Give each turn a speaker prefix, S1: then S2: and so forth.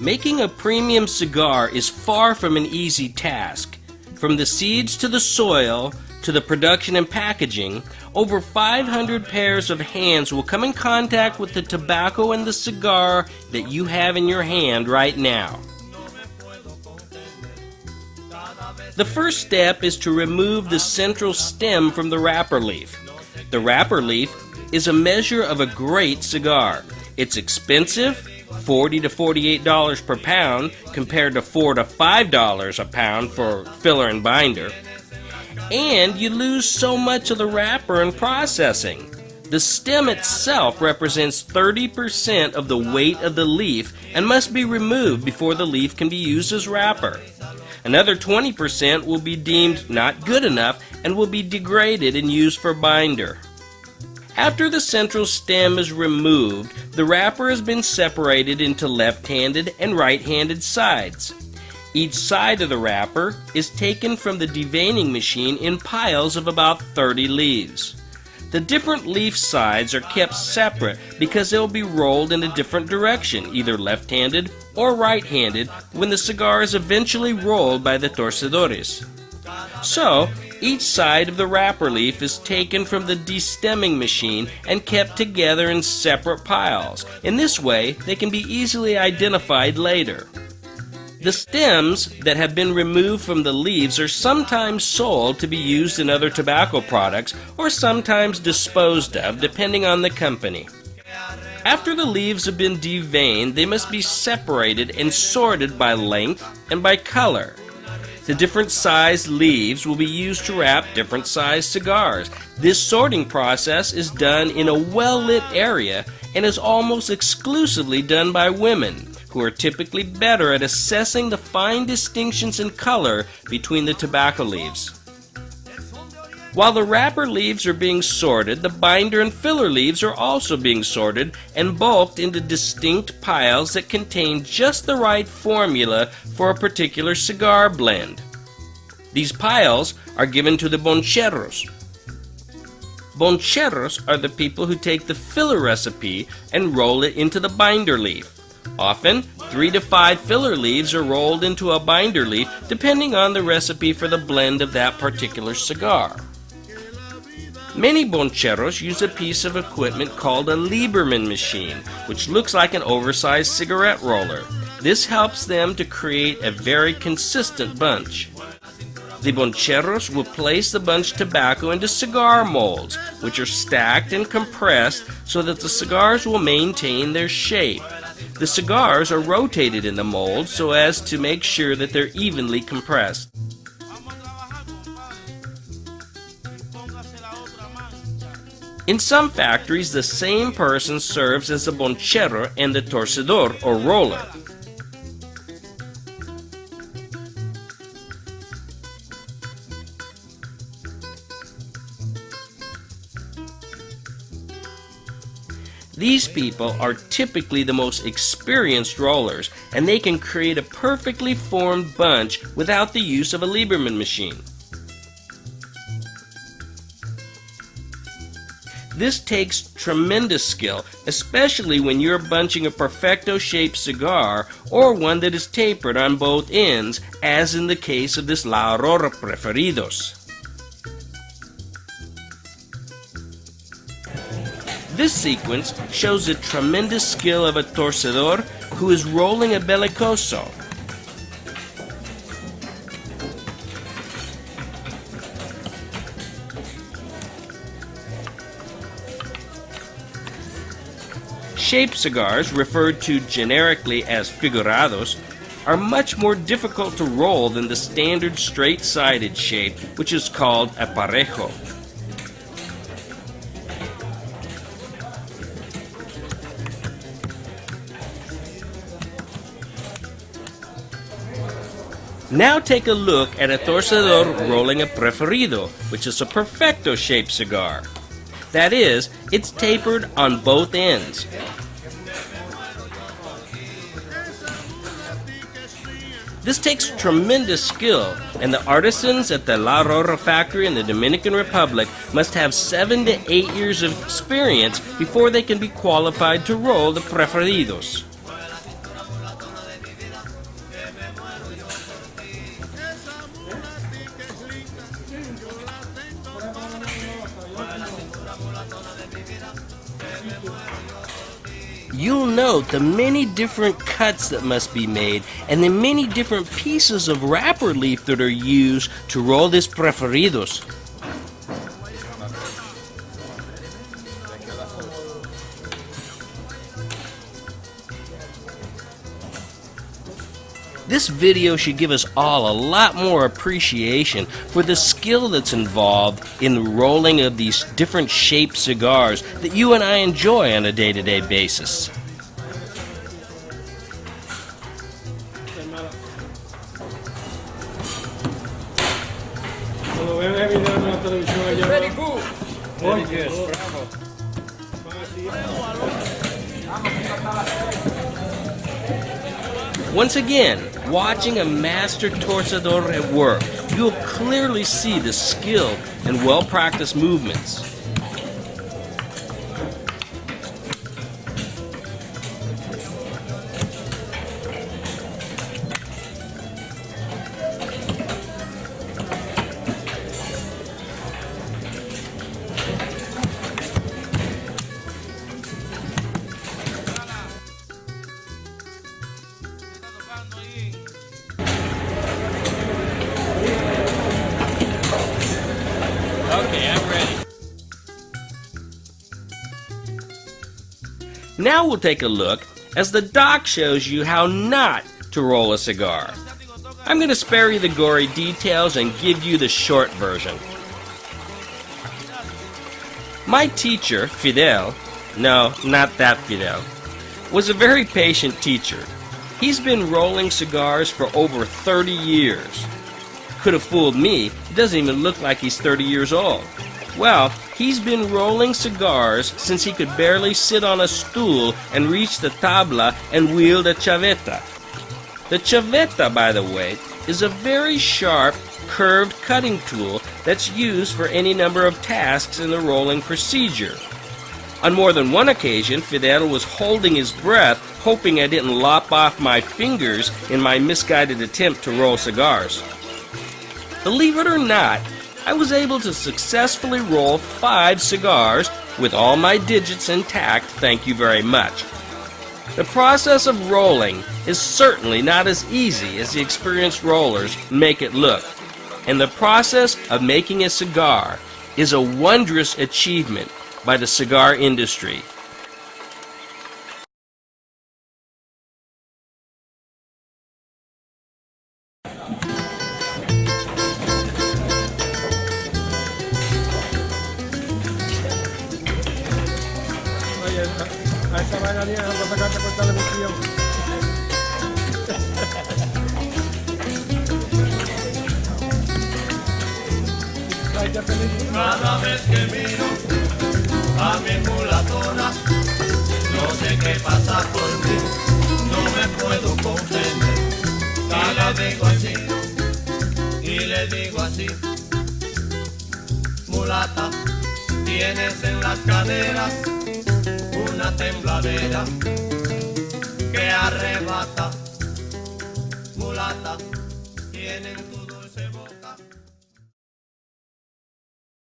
S1: Making a premium cigar is far from an easy task. From the seeds to the soil, to the production and packaging, over 500 pairs of hands will come in contact with the tobacco and the cigar that you have in your hand right now. The first step is to remove the central stem from the wrapper leaf. The wrapper leaf is a measure of a great cigar. It's expensive, $40 to $48 per pound, compared to $4 to $5 a pound for filler and binder. And you lose so much of the wrapper in processing. The stem itself represents 30% of the weight of the leaf and must be removed before the leaf can be used as wrapper. Another 20% will be deemed not good enough and will be degraded and used for binder. After the central stem is removed, the wrapper has been separated into left-handed and right-handed sides. Each side of the wrapper is taken from the deveining machine in piles of about 30 leaves. The different leaf sides are kept separate because they'll be rolled in a different direction, either left-handed or right-handed, when the cigar is eventually rolled by the torcedores. So, each side of the wrapper leaf is taken from the destemming machine and kept together in separate piles. In this way, they can be easily identified later. The stems that have been removed from the leaves are sometimes sold to be used in other tobacco products or sometimes disposed of, depending on the company. After the leaves have been deveined, they must be separated and sorted by length and by color. The different sized leaves will be used to wrap different sized cigars. This sorting process is done in a well-lit area and is almost exclusively done by women, who are typically better at assessing the fine distinctions in color between the tobacco leaves. While the wrapper leaves are being sorted, the binder and filler leaves are also being sorted and bulked into distinct piles that contain just the right formula for a particular cigar blend. These piles are given to the boncheros. Boncheros are the people who take the filler recipe and roll it into the binder leaf. Often, 3 to 5 filler leaves are rolled into a binder leaf depending on the recipe for the blend of that particular cigar. Many boncheros use a piece of equipment called a Lieberman machine, which looks like an oversized cigarette roller. This helps them to create a very consistent bunch. The boncheros will place the bunch tobacco into cigar molds, which are stacked and compressed so that the cigars will maintain their shape. The cigars are rotated in the mold so as to make sure that they're evenly compressed. In some factories, the same person serves as the bonchero and the torcedor or roller. These people are typically the most experienced rollers, and they can create a perfectly formed bunch without the use of a Lieberman machine. This takes tremendous skill, especially when you're bunching a perfecto-shaped cigar or one that is tapered on both ends, as in the case of this La Aurora Preferidos. This sequence shows the tremendous skill of a torcedor who is rolling a bellicoso. Shaped cigars, referred to generically as figurados, are much more difficult to roll than the standard straight-sided shape, which is called a parejo. Now take a look at a torcedor rolling a preferido, which is a perfecto-shaped cigar. That is, it's tapered on both ends. This takes tremendous skill, and the artisans at the La Aurora factory in the Dominican Republic must have 7 to 8 years of experience before they can be qualified to roll the preferidos. you'll note the many different cuts that must be made and the many different pieces of wrapper leaf that are used to roll these preferidos. This video should give us all a lot more appreciation for the skill that's involved in the rolling of these different shaped cigars that you and I enjoy on a day-to-day basis.
S2: Very good. Very good. Bravo.
S1: Once again, watching a master torcedor at work, you'll clearly see the skill and well-practiced movements. Okay, I'm ready. Now we'll take a look as the doc shows you how not to roll a cigar. I'm going to spare you the gory details and give you the short version. My teacher, Fidel, no, not that Fidel, was a very patient teacher. He's been rolling cigars for over 30 years. Could have fooled me. It doesn't even look like he's 30 years old. Well, he's been rolling cigars since he could barely sit on a stool and reach the tabla and wield a chaveta. The chaveta, by the way, is a very sharp, curved cutting tool that's used for any number of tasks in the rolling procedure. On more than one occasion, Fidel was holding his breath, hoping I didn't lop off my fingers in my misguided attempt to roll cigars. Believe it or not, I was able to successfully roll 5 cigars with all my digits intact, thank you very much. The process of rolling is certainly not as easy as the experienced rollers make it look, and the process of making a cigar is a wondrous achievement by the cigar industry.
S2: A esa bailarina no puedo sacarte por televisión.
S3: Cada vez que miro a mi mulatona, no sé qué pasa por mí, no me puedo comprender. Y le digo así, mulata, tienes en las caderas una tembladera que arrebata, mulata, tienen